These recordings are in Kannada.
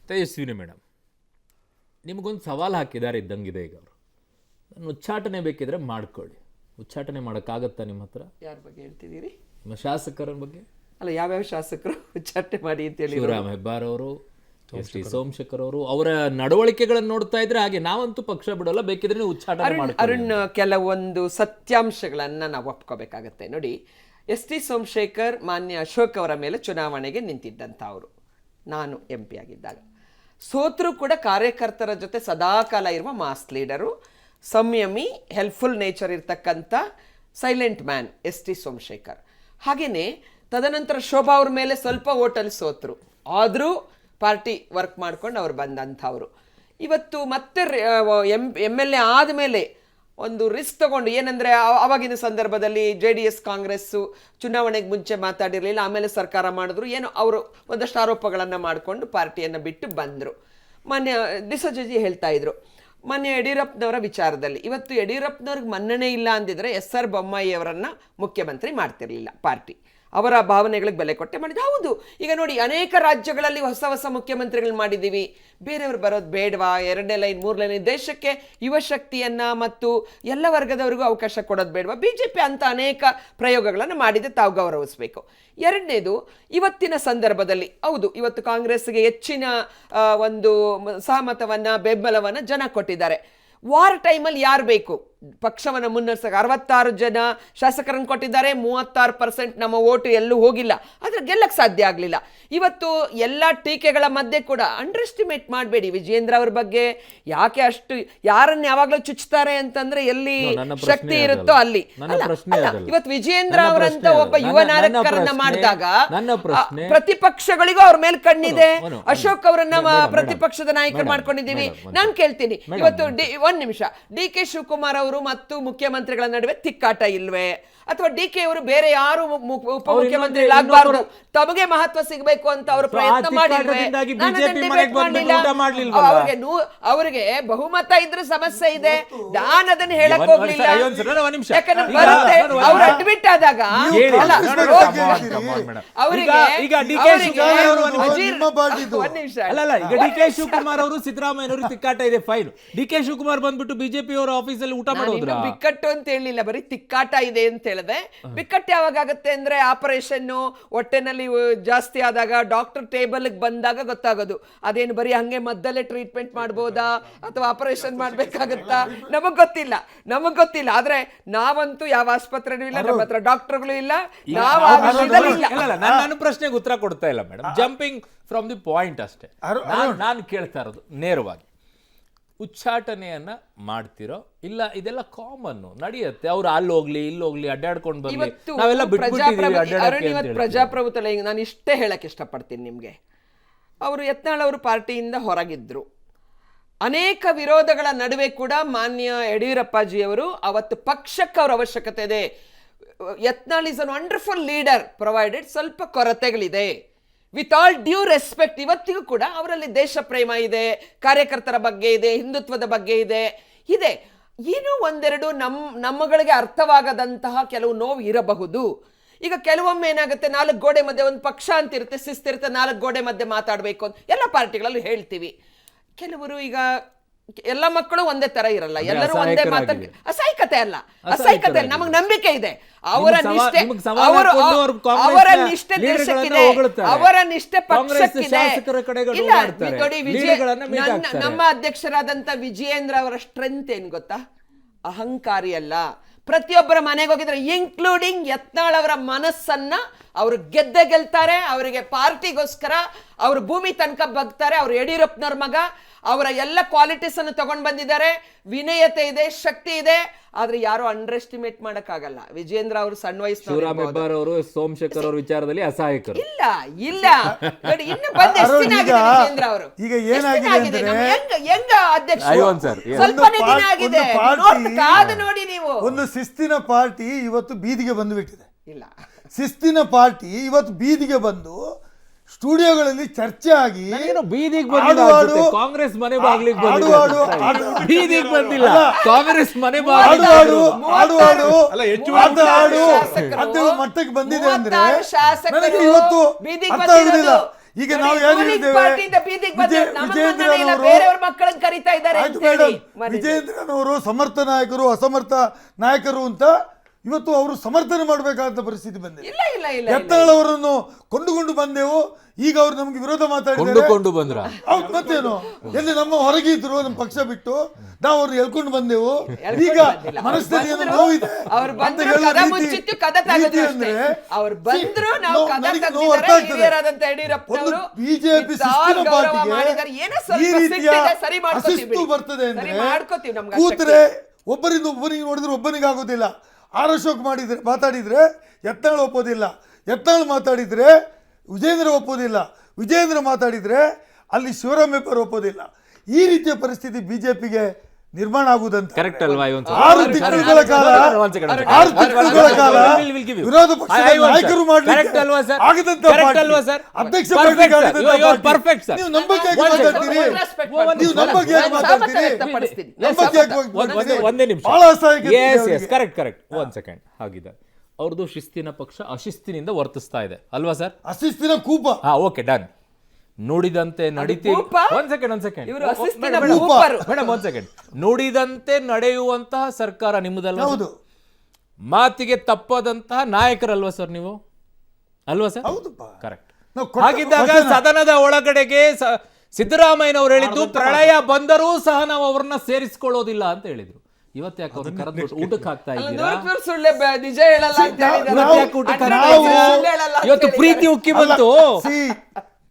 ತೇಜಸ್ವಿನಿ ಮೇಡಮ್, ನಿಮಗೊಂದು ಸವಾಲು ಹಾಕಿದ್ದಾರೆ ಇದ್ದಂಗಿದೆ. ಈಗ ಅವರು ನಾನು ಉಚ್ಚಾಟನೆ ಬೇಕಿದ್ರೆ ಮಾಡ್ಕೊಳ್ಳಿ. ಉಚ್ಚಾಟನೆ ಮಾಡೋಕ್ಕಾಗತ್ತಾ ನಿಮ್ಮ ಹತ್ರ? ಯಾರ ಬಗ್ಗೆ ಹೇಳ್ತಿದ್ದೀರಿ? ನಿಮ್ಮ ಶಾಸಕರ ಬಗ್ಗೆ. ಅಲ್ಲ, ಯಾವ್ಯಾವ ಶಾಸಕರು ಉಚ್ಚಾಟನೆ ಮಾಡಿ ಅಂತೇಳಿ? ಶಿವರಾಮ್ ಹೆಬ್ಬಾರ್ ಅವರು, ಎಸ್ ಟಿ ಸೋಮಶೇಖರ್ ಅವರು, ಅವರ ನಡವಳಿಕೆಗಳನ್ನು ನೋಡ್ತಾ ಇದ್ರೆ ಹಾಗೆ ನಾವಂತೂ ಪಕ್ಷ ಬಿಡೋಲ್ಲ, ಬೇಕಿದ್ರೆ ನೀವು ಉಚ್ಚಾಟನೆ ಮಾಡಿ. ಅರುಣ್, ಕೆಲವೊಂದು ಸತ್ಯಾಂಶಗಳನ್ನ ನಾವು ಒಪ್ಕೋಬೇಕಾಗತ್ತೆ. ನೋಡಿ, ಎಸ್ ಟಿ ಸೋಮಶೇಖರ್ ಮಾನ್ಯ ಅಶೋಕ್ ಅವರ ಮೇಲೆ ಚುನಾವಣೆಗೆ ನಿಂತಿದ್ದಂಥ ಅವರು, ನಾನು MP ಆಗಿದ್ದಾಗ. ಸೋತರೂ ಕೂಡ ಕಾರ್ಯಕರ್ತರ ಜೊತೆ ಸದಾಕಾಲ ಇರುವ ಮಾಸ್ ಲೀಡರು, ಸಂಯಮಿ, ಹೆಲ್ಪ್ಫುಲ್ ನೇಚರ್ ಇರ್ತಕ್ಕಂಥ silent man S T Somashekar. ಹಾಗೆಯೇ ತದನಂತರ ಶೋಭಾ ಅವ್ರ ಮೇಲೆ ಸ್ವಲ್ಪ ಓಟಲ್ಲಿ ಸೋತರು, ಆದರೂ ಪಾರ್ಟಿ ವರ್ಕ್ ಮಾಡ್ಕೊಂಡು ಅವ್ರು ಬಂದಂಥವ್ರು. ಇವತ್ತು ಮತ್ತೆ MLA ಆದಮೇಲೆ ಒಂದು ರಿಸ್ಕ್ ತಗೊಂಡು, ಏನಂದರೆ ಆವಾಗಿನ ಸಂದರ್ಭದಲ್ಲಿ JDS ಕಾಂಗ್ರೆಸ್ಸು ಚುನಾವಣೆಗೆ ಮುಂಚೆ ಮಾತಾಡಿರಲಿಲ್ಲ, ಆಮೇಲೆ ಸರ್ಕಾರ ಮಾಡಿದ್ರು, ಏನೋ ಅವರು ಒಂದಷ್ಟು ಆರೋಪಗಳನ್ನು ಮಾಡಿಕೊಂಡು ಪಾರ್ಟಿಯನ್ನು ಬಿಟ್ಟು ಬಂದರು. ಮೊನ್ನೆ ಡಿಸೋಜಿ ಹೇಳ್ತಾ ಇದ್ರು ಮೊನ್ನೆ ಯಡಿಯೂರಪ್ಪನವರ ವಿಚಾರದಲ್ಲಿ, ಇವತ್ತು ಯಡಿಯೂರಪ್ಪನವ್ರಿಗೆ ಮನ್ನಣೆ ಇಲ್ಲ ಅಂದಿದ್ರೆ SR ಬೊಮ್ಮಾಯಿ ಅವರನ್ನು ಮುಖ್ಯಮಂತ್ರಿ ಮಾಡ್ತಿರ್ಲಿಲ್ಲ ಪಾರ್ಟಿ. ಅವರ ಭಾವನೆಗಳಿಗೆ ಬೆಲೆ ಕೊಟ್ಟೆ ಮಾಡಿದ್ದು. ಹೌದು, ಈಗ ನೋಡಿ, ಅನೇಕ ರಾಜ್ಯಗಳಲ್ಲಿ ಹೊಸ ಮುಖ್ಯಮಂತ್ರಿಗಳು ಮಾಡಿದ್ದೀವಿ. ಬೇರೆಯವ್ರು ಬರೋದು ಬೇಡವಾ? 2ನೇ ಲೈನ್ 3ನೇ ಲೈನ್, ದೇಶಕ್ಕೆ ಯುವ ಶಕ್ತಿಯನ್ನು ಮತ್ತು ಎಲ್ಲ ವರ್ಗದವರಿಗೂ ಅವಕಾಶ ಕೊಡೋದು ಬೇಡವಾ? BJP ಅಂತ ಅನೇಕ ಪ್ರಯೋಗಗಳನ್ನು ಮಾಡಿದೆ, ತಾವು ಗೌರವಿಸಬೇಕು. ಎರಡನೇದು, ಇವತ್ತಿನ ಸಂದರ್ಭದಲ್ಲಿ ಹೌದು, ಇವತ್ತು ಕಾಂಗ್ರೆಸ್ಗೆ ಹೆಚ್ಚಿನ ಒಂದು ಸಹಮತವನ್ನು, ಬೆಂಬಲವನ್ನು ಜನ ಕೊಟ್ಟಿದ್ದಾರೆ. ವಾರ್ ಟೈಮಲ್ಲಿ ಯಾರು ಬೇಕು ಪಕ್ಷವನ್ನು ಮುನ್ನಡೆಸಕ್ಕೆ? 66 ಜನ ಶಾಸಕರನ್ನು ಕೊಟ್ಟಿದ್ದಾರೆ, 36% ನಮ್ಮ ಓಟು ಎಲ್ಲೂ ಹೋಗಿಲ್ಲ, ಆದರೆ ಗೆಲ್ಲಕ್ಕೆ ಸಾಧ್ಯ ಆಗಲಿಲ್ಲ. ಇವತ್ತು ಎಲ್ಲ ಟೀಕೆಗಳ ಮಧ್ಯೆ ಕೂಡ ಅಂಡರ್ ಎಸ್ಟಿಮೇಟ್ ಮಾಡಬೇಡಿ ವಿಜಯೇಂದ್ರ ಅವ್ರ ಬಗ್ಗೆ. ಯಾಕೆ ಅಷ್ಟು ಯಾರನ್ನು ಯಾವಾಗಲೂ ಚುಚ್ಚುತ್ತಾರೆ ಅಂತಂದ್ರೆ, ಎಲ್ಲಿ ಶಕ್ತಿ ಇರುತ್ತೋ ಅಲ್ಲಿ. ಇವತ್ತು ವಿಜಯೇಂದ್ರ ಅವರಂತ ಒಬ್ಬ ಯುವ ನಾಯಕರನ್ನ ಮಾಡಿದಾಗ ಪ್ರತಿಪಕ್ಷಗಳಿಗೂ ಅವ್ರ ಮೇಲೆ ಕಣ್ಣಿದೆ. ಅಶೋಕ್ ಅವರನ್ನ ಪ್ರತಿಪಕ್ಷದ ನಾಯಕರು ಮಾಡ್ಕೊಂಡಿದ್ದೀವಿ. ನಾನು ಕೇಳ್ತೀನಿ, ಇವತ್ತು ಒಂದ್ ನಿಮಿಷ, DK ಶಿವಕುಮಾರ್ ಅವರು ಮತ್ತು ಮುಖ್ಯಮಂತ್ರಿಗಳ ನಡುವೆ ತಿಕ್ಕಾಟ ಇಲ್ವೇ? ಅಥವಾ DK ಅವರು ಬೇರೆ ಯಾರು ಉಪಮುಖ್ಯಮಂತ್ರಿಗಳಾಗಬಾರ್ದು, ತಮಗೆ ಮಹತ್ವ ಸಿಗಬೇಕು ಅಂತ ಅವರು ಪ್ರಯತ್ನ ಮಾಡಿಲ್ವೇ? ಅವರಿಗೆ ಬಹುಮತ ಇದ್ರೆ ಸಮಸ್ಯೆ ಇದೆ, ನಾನು ಅದನ್ನ ಹೇಳಕ್ ಹೋಗ್ಲಿಲ್ಲ. ಯಾಕಂದ್ರೆ ಬರುತ್ತೆ, ಅವ್ರು ಅಡ್ಮಿಟ್ ಆದಾಗ ಶಿವಕುಮಾರ್ ಅವರು ಸಿದ್ದರಾಮಯ್ಯನವರು ತಿಕ್ಕಾಟ ಇದೆ, ಫೈನ್. DK ಶಿವಕುಮಾರ್ ಬಂದ್ಬಿಟ್ಟು ಬಿಜೆಪಿ ಅವರ ಆಫೀಸಲ್ಲಿ ಊಟ ಮಾಡೋದು ಬಿಕ್ಕಟ್ಟು ಅಂತ ಹೇಳಿಲ್ಲ, ಬರೀ ತಿಕ್ಕಾಟ ಇದೆ ಅಂತ ಹೇಳಿದೆ. ಬಿಕ್ಕಟ್ಟು ಯಾವಾಗ ಆಗುತ್ತೆ ಅಂದ್ರೆ, ಆಪರೇಷನ್ ಹೊಟ್ಟೆನಲ್ಲಿ ಜಾಸ್ತಿ ಆದಾಗ, ಡಾಕ್ಟರ್ ಟೇಬಲ್ ಬಂದಾಗ ಗೊತ್ತಾಗೋದು. ಅದೇನು ಬರೀ ಹಂಗೆ ಮದ್ದಲ್ಲೇ ಟ್ರೀಟ್ಮೆಂಟ್ ಮಾಡ್ಬೋದಾ ಅಥವಾ ಆಪರೇಷನ್ ಮಾಡ್ಬೇಕಾಗತ್ತಾ? ನಮಗ್ ಗೊತ್ತಿಲ್ಲ. ಆದ್ರೆ ನಾವಂತೂ ಯಾವ ಆಸ್ಪತ್ರೆನೂ ಇಲ್ಲ, ನಮ್ಮ ಹತ್ರ ಡಾಕ್ಟರ್ಗಳು ಇಲ್ಲ, ನನ್ನ ಪ್ರಶ್ನೆಗೆ ಉತ್ತರ ಕೊಡ್ತಾ ಇಲ್ಲ madam. Jumping from the point ಅಷ್ಟೇ. ನಾನು ಕೇಳ್ತಾ ಇರೋದು ನೇರವಾಗಿ, ಉಚ್ಚಾಟನೆಯನ್ನ ಮಾಡ್ತಿರೋ ಇಲ್ಲ ಇದೆಲ್ಲ ಕಾಮನ್ ನಡೆಯುತ್ತೆ, ಅವ್ರು ಅಲ್ಲೋಗ್ಲಿ ಇಲ್ಲೋಗ್ಲಿ ಅಡ್ಡಾಡ್ಕೊಂಡು ಬರ್ಲಿ, ನಾವೆಲ್ಲ ಬಿಟ್ಬಿಟ್ಟಿದ್ದೀವಿ. ಪ್ರಜಾಪ್ರಭುತ್ವ ನಾನು ಇಷ್ಟೇ ಹೇಳಕ್ ಇಷ್ಟಪಡ್ತೀನಿ ನಿಮ್ಗೆ. ಅವರು ಯತ್ನಾಳ್ ಅವರು ಪಾರ್ಟಿಯಿಂದ ಹೊರಗಿದ್ರು, ಅನೇಕ ವಿರೋಧಗಳ ನಡುವೆ ಕೂಡ ಮಾನ್ಯ ಯಡಿಯೂರಪ್ಪಾಜಿಯವರು ಅವತ್ತು ಪಕ್ಷಕ್ಕೆ ಅವ್ರ ಅವಶ್ಯಕತೆ ಇದೆ. Yatnal is an wonderful leader provided ಸ್ವಲ್ಪ ಕೊರತೆಗಳಿದೆ. ವಿತ್ ಆಲ್ ಡ್ಯೂ ರೆಸ್ಪೆಕ್ಟ್, ಇವತ್ತಿಗೂ ಕೂಡ ಅವರಲ್ಲಿ ದೇಶ ಪ್ರೇಮ ಇದೆ, ಕಾರ್ಯಕರ್ತರ ಬಗ್ಗೆ ಇದೆ, ಹಿಂದುತ್ವದ ಬಗ್ಗೆ ಇದೆ. ಏನೋ ಒಂದೆರಡು ನಮ್ಮಗಳಿಗೆ ಅರ್ಥವಾಗದಂತಹ ಕೆಲವು ನೋವು ಇರಬಹುದು. ಈಗ ಕೆಲವೊಮ್ಮೆ ಏನಾಗುತ್ತೆ, 4 ಗೋಡೆ ಮಧ್ಯೆ ಒಂದು ಪಕ್ಷ ಅಂತ ಇರುತ್ತೆ, ಶಿಸ್ತಿರುತ್ತೆ, 4 ಗೋಡೆ ಮಧ್ಯೆ ಮಾತಾಡಬೇಕು ಅಂತ ಎಲ್ಲ ಪಾರ್ಟಿಗಳಲ್ಲೂ ಹೇಳ್ತೀವಿ. ಕೆಲವರು ಈಗ ಎಲ್ಲ ಮಕ್ಕಳು ಒಂದೇ ತರ ಇರಲ್ಲ, ಎಲ್ಲರೂ ಒಂದೇ ಮಾತಾಡ್ತಾರೆ. ಅಸಹ್ಯಕತೆ ಅಲ್ಲ, ನಮಗ್ ನಂಬಿಕೆ ಇದೆ. ಅವರ ನಿಷ್ಠೆ ದೇಶಕ್ಕಿದೆ, ಅವರ ನಿಷ್ಠೆ ಪಕ್ಷಕ್ಕಿದೆ. ನೋಡಿ, ನಮ್ಮ ಅಧ್ಯಕ್ಷರಾದಂತ ವಿಜಯೇಂದ್ರ ಅವರ ಸ್ಟ್ರೆಂತ್ ಏನ್ ಗೊತ್ತಾ? ಅಹಂಕಾರಿ ಅಲ್ಲ. ಪ್ರತಿಯೊಬ್ಬರ ಮನೆಗೆ ಹೋಗಿದ್ರೆ, ಇನ್ಕ್ಲೂಡಿಂಗ್ ಯತ್ನಾಳ್ ಅವರ ಮನಸ್ಸನ್ನ ಅವರು ಗೆಲ್ತಾರೆ. ಅವರಿಗೆ ಪಾರ್ಟಿಗೋಸ್ಕರ ಅವರು ಭೂಮಿ ತನಕ ಬಗ್ತಾರೆ. ಅವರು ಯಡಿಯೂರಪ್ಪನವ್ರ ಮಗ, ಅವರ ಎಲ್ಲ ಕ್ವಾಲಿಟೀಸ್ ಅನ್ನು ತಗೊಂಡು ಬಂದಿದ್ದಾರೆ. ವಿನಯತೆ ಇದೆ, ಶಕ್ತಿ ಇದೆ. ಆದ್ರೆ ಯಾರು ಅಂಡರ್ ಎಸ್ಟಿಮೇಟ್ ಮಾಡಕ್ಕಾಗಲ್ಲ. ವಿಜೇಂದ್ರ ಅವರು ಸಣ್ಣ ವಯಸ್ಸಿನವರು, ಸೋಮಶೇಖರ್ ಅವರ ವಿಚಾರದಲ್ಲಿ ಅಸಹಾಯಕರು ಇಲ್ಲ. ನೋಡಿ, ಇನ್ನು ಬಂದ ವಿಜೇಂದ್ರ ಅವರು ಈಗ ಏನಾಗಿದೆ ಹೆಂಗ ಅಧ್ಯಕ್ಷ ಸ್ವಲ್ಪನೇ ದಿನ ಆಗಿದೆ, ಕಾದು ನೋಡಿ ನೀವು. ಒಂದು ಶಿಸ್ತಿನ ಪಾರ್ಟಿ ಇವತ್ತು ಬೀದಿಗೆ ಬಂದು ಬಿಟ್ಟಿದೆ. ಇಲ್ಲ, ಶಿಸ್ತಿನ ಪಾರ್ಟಿ ಇವತ್ತು ಬೀದಿಗೆ ಬಂದು ಸ್ಟುಡಿಯೋಗಳಲ್ಲಿ ಚರ್ಚೆ ಆಗಿ ಬೀದಿಗೆ ಕಾಂಗ್ರೆಸ್ ಮನೆ ಬಾಗ್ಲಿಗೆ ಬೀದಿಗೆ ಬಂದಿಲ್ಲ, ಕಾಂಗ್ರೆಸ್ ಮನೆ ಮಟ್ಟಕ್ಕೆ ಬಂದಿದೆ ಅಂದ್ರೆ ನನಗೆ ಇವತ್ತು ಅರ್ಥ ಆಗುದಿಲ್ಲ. ಈಗ ನಾವು ಯಾರು ಹೇಳಿದ್ದೇವೆ ಬೇರೆಯವ್ರ ಮಕ್ಕಳನ್ನ ಕರೀತಾ ಇದ್ದಾರೆ ಆಯ್ತು ಮೇಡಮ್, ವಿಜೇಂದ್ರನವರು ಸಮರ್ಥ ನಾಯಕರು ಅಸಮರ್ಥ ನಾಯಕರು ಅಂತ ಇವತ್ತು ಅವರು ಸಮರ್ಥನೆ ಮಾಡಬೇಕಾದ ಪರಿಸ್ಥಿತಿ ಬಂದಿದೆ. ಇಲ್ಲ ಇಲ್ಲ ಇಲ್ಲ ಯತ್ನಾಳ್ ಅವರನ್ನು ಕೊಂಡುಕೊಂಡು ಬಂದೆವು, ಈಗ ಅವ್ರು ನಮ್ಗೆ ವಿರೋಧ ಮಾತಾಡಿದ್ದಾರೆ. ಕೊಂಡುಕೊಂಡು ಬಂದ್ರ ಹೌದು, ಮತ್ತೇನು, ಎಲ್ಲಿ ನಮ್ಮ ಹೊರಗಿದ್ರು ನಮ್ಮ ಪಕ್ಷ ಬಿಟ್ಟು ನಾವು ಅವ್ರನ್ನ ಎಳ್ಕೊಂಡು ಬಂದೆವು. ಈಗ ಮನಸ್ಸಿನಲ್ಲಿ ಏನೋ ನೋವಿದೆ ಅವ್ರು ಅಂತ ಬಂದ್ರು, ಹೇಳೋ ಕದ ರೀತಿ- ಮುಚ್ಚಿತ್ತು, ಕದ ತೆಗೆದ್ರು ರೀತಿ ಅಷ್ಟೇ. ಅಂದ್ರೆ ಅವ್ರು ಬಂದ್ರು, ನಾವು ಕದ ನನಗೆ ತೆಗ್ದಿದ್ದಾರೆ, ನೋವು ಅರ್ಥ ಆಗ್ತದೆ. ಹಿರಿಯರಾದಂತ ಯಡಿಯೂರಪ್ಪನವರು ಒಂದು ಬಿಜೆಪಿ ಶಿಸ್ತಿನ ಗೌರವ ಪಾರ್ಟಿಗೆ ಮಾಡಿದ್ದಾರೆ. ಏನೋ ಈ ಸ್ವಲ್ಪ ರೀತಿಯ ಸಿಟ್ಟಿದೆ, ಸರಿ ಮಾಡ್ಕೊತೀವಿ ಅಶಿಸ್ತು ಬಿಡಿ. ಬರ್ತದೆ ಸರಿ ಅಂದ್ರೆ ಮಾಡ್ಕೊತೀವಿ, ನಮ್ಗೆ ಕೂತ್ರೆ ಒಬ್ಬರಿಂದ ಒಬ್ಬನಿಗೆ ನೋಡಿದ್ರೆ ಒಬ್ಬನಿಗೆ ಆಗೋದಿಲ್ಲ. ಆರ್ ಅಶೋಕ್ ಮಾತಾಡಿದ್ರೆ ಯತ್ನಾಳ್ ಒಪ್ಪೋದಿಲ್ಲ, ಯತ್ನಾಳ್ ಮಾತಾಡಿದ್ರೆ ವಿಜೇಂದ್ರ ಒಪ್ಪೋದಿಲ್ಲ, ವಿಜೇಂದ್ರ ಮಾತಾಡಿದ್ರೆ ಅಲ್ಲಿ ಶಿವರಾಮ್ ಹೆಬ್ಬಾರ್ ಒಪ್ಪೋದಿಲ್ಲ. ಈ ರೀತಿಯ ಪರಿಸ್ಥಿತಿ ಬಿಜೆಪಿಗೆ ನಿರ್ಮಾಣ ಆಗುವುದಂತ ಕರೆಕ್ಟ್ ಅಲ್ವಾ? 6 ತಿಂಗಳ ಕಾಲ ವಿರೋಧ ಪಕ್ಷದ ನಾಯಕರು ಕರೆಕ್ಟ್ ಅಲ್ವಾ ಸರ್? ಆಗದಂತ ಅಧ್ಯಕ್ಷ ನೀವು ನಂಬಿಕೆ ನೀವು ನಂಬಿಕೆ ಒಂದೇ ನಿಮಿಷ. ಬಹಳ ಅಸಹಾಯಕ. ಕರೆಕ್ಟ್ ಒಂದ್ ಸೆಕೆಂಡ್. ಹಾಗಿದ್ದಾರೆ ಅವ್ರದ್ದು ಶಿಸ್ತಿನ ಪಕ್ಷ ಅಶಿಸ್ತಿನಿಂದ ವರ್ತಿಸ್ತಾ ಇದೆ ಅಲ್ವಾ ಸರ್? ಅಶಿಸ್ತಿನ ಕೂಪ. ಹಾ, ಓಕೆ, ಡನ್. ನುಡಿದಂತೆ ನಡೀತೀವಿ. ಒಂದ್ ಸೆಕೆಂಡ್ ಮೇಡಮ್, ಒಂದ್ ಸೆಕೆಂಡ್. ನುಡಿದಂತೆ ನಡೆಯುವಂತಹ ಸರ್ಕಾರ ನಿಮ್ಮದಲ್ಲ? ಹೌದು. ಮಾತಿಗೆ ತಪ್ಪದಂತಹ ನಾಯಕರಲ್ವಾ ಸರ್ ನೀವು? ಅಲ್ವಾ ಸರ್? ಹೌದಪ್ಪ. ಕರೆಕ್ಟ್. ನಾವು ಕೊಟ್ಟ ಹಾಗಿದ್ದಾಗ ವಚನ. ಸದನದ ಒಳಗಡೆಗೆ ಸಿದ್ದರಾಮಯ್ಯನವರು ಹೇಳಿದ್ದು ಪ್ರಳಯ ಬಂದರೂ ಸಹ ನಾವು ಅವ್ರನ್ನ ಸೇರಿಸಿಕೊಳ್ಳೋದಿಲ್ಲ ಅಂತ ಹೇಳಿದ್ರು. ಇವತ್ತು ಯಾಕೆ ಅವ್ರನ್ನ ಕರೆದ್ಬಿಟ್ಟು ಊಟಕ್ಕೆ ಹಾಕ್ತಾ ಇದ್ದೀರಾ? ನಿಜ ಹೇಳಲ್ಲ ಅಂತ ಹೇಳಿದ್ದಾರೆ. ನಾವು- ಯಾಕೆ ಊಟಕ್ಕೆ ನಾವು- ಹಾಕ್ತಾ ಸುಳ್ಳು ಹೇಳಲ್ಲ ಅಂತ ಇವತ್ತು ಪ್ರೀತಿ ಹೇಳಿದ್ದಾರೆ. ಉಕ್ಕಿ ಬಂತು.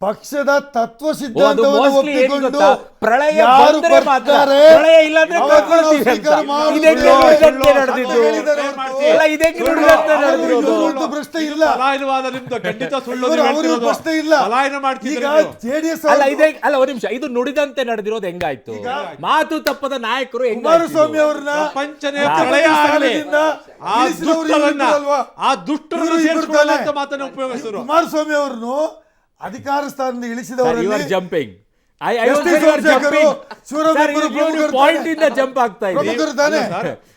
ಪಕ್ಷದ ತತ್ವ ಅದು ಸಿದ್ಧಾಂತವನ್ನು mostly ಏನ್ ಒಪ್ಪಿಕೊಂಡು ಗೊತ್ತಾ? ಪ್ರಳಯ ಯಾರು ಬಂದ್ರೆ ಮಾತ್ರ, ಬರ್ತಾರೆ, ಪ್ರಳಯ ಇಲ್ಲಾಂದ್ರೆ ಅವತ್ತು ನಾವು ಕಳ್ಕೊಳ್ತೀವಿ ಅಂತ. ಸ್ವೀಕಾರ ಮಾಡುವುದಿಲ್ಲ. ಇದಕ್ಕೆ ನುಡಿದಂತೆ ನಡೆದಿದ್ದು. ಅಂತ ಹೇಳಿದ್ದಾರೆ ಹೊರತು ಅಲ್ಲ, ಇದಕ್ಕೆ ನುಡಿದಂತೆ ನಡೆದಿರೋದು. ಇವ್ರದ್ದು ಪ್ರಶ್ನೆ ಇಲ್ಲ. ಪಲಾಯನವಾದ ನಿಮ್ದು ಖಂಡಿತ ಸುಳ್ಳು. ಇವರು- ನೀವು ಅವ್ರಿಗೆ ಹೇಳ್ತಿರೋದು. ಪ್ರಶ್ನೆ ಇಲ್ಲ. ಪಲಾಯನ ಈಗ ಮಾಡ್ತಿದ್ದೀರಿ ನೀವು. ಜೆಡಿಎಸ್ ಅಲ್ಲ ಒಂದ್ ನಿಮಿಷ. ಇದು ನುಡಿದಂತೆ ನಡೆದಿರೋದು ಹೆಂಗಾಯ್ತು? ಮಾತು ತಪ್ಪದ ನಾಯಕರು ಕುಮಾರಸ್ವಾಮಿ ಅವ್ರನ್ನ ಪ್ರಪಂಚನೇ ಪ್ರಳಯ ಆಗಲಿ, ಆ ದುಷ್ಟರನ್ನ, ಆ ದುಷ್ಟರನ್ನು ಸೇರಿಸಿಕೊಳ್ಳಲ್ಲ ಅಂತ ಮಾತನ್ನು ಉಪಯೋಗಿಸಿದ್ರು. ಕುಮಾರಸ್ವಾಮಿ ಅವ್ರನ್ನು ಅಧಿಕಾರ ಸ್ಥಾನದಿಂದ ಇಳಿಸಿದವರಲ್ಲಿ ಜಂಪಿಂಗ್ ಪಾಯಿಂಟ್ ಇಂದ ಜಂಪ್ ಆಗ್ತಾ ಇದೆ. ಪ್ರಮುಖರು ತಾನೇ.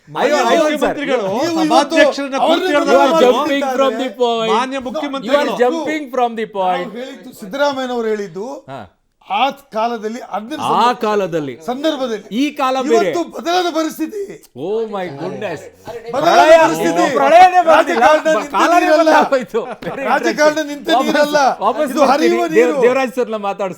ಮುಖ್ಯಮಂತ್ರಿಗಳು ನೀವು ಸಭಾಧ್ಯಕ್ಷರನ್ನ ಅವ್ರನ್ನ ಕೂತ್ಕೊಳ್ಳೋದು jumping from the point. ಮಾನ್ಯ You are ಮುಖ್ಯಮಂತ್ರಿಗಳು jumping from the point. ಹೇಳಿದ್ದು ಸಿದ್ದರಾಮಯ್ಯನವರು ಹೇಳಿದ್ದು ಹಾ. ಆ ಕಾಲದಲ್ಲಿ ಆ ಕಾಲದಲ್ಲಿ ಸಂದರ್ಭದಲ್ಲಿ ಈ ಕಾಲ ಬೇರೆ. ಇವತ್ತು ಬದಲಾದ ಪರಿಸ್ಥಿತಿ. ಓ ಮೈ ಗುಡ್ನೆಸ್. ಬದಲಾದ ಪರಿಸ್ಥಿತಿ. ಪ್ರಳಯನೇ ಬಂದಿಲ್ಲ, ರಾಜಕಾರಣ ನಿಂತ ಕಾಲನೇ ನೀರಲ್ಲ. ಬದಲಾಗೋಯ್ತು. ರಾಜಕಾರಣ ನಿಂತ ನೀರಲ್ಲ, ವಾಪಸ್ ಇದು ಹರಿಯುವ ಬರ್ತೀನಿ. ನೀರು. ದೇವರಾಜ್ ಸರ್ನ ಮಾತಾಡಿಸ್ತೀನಿ.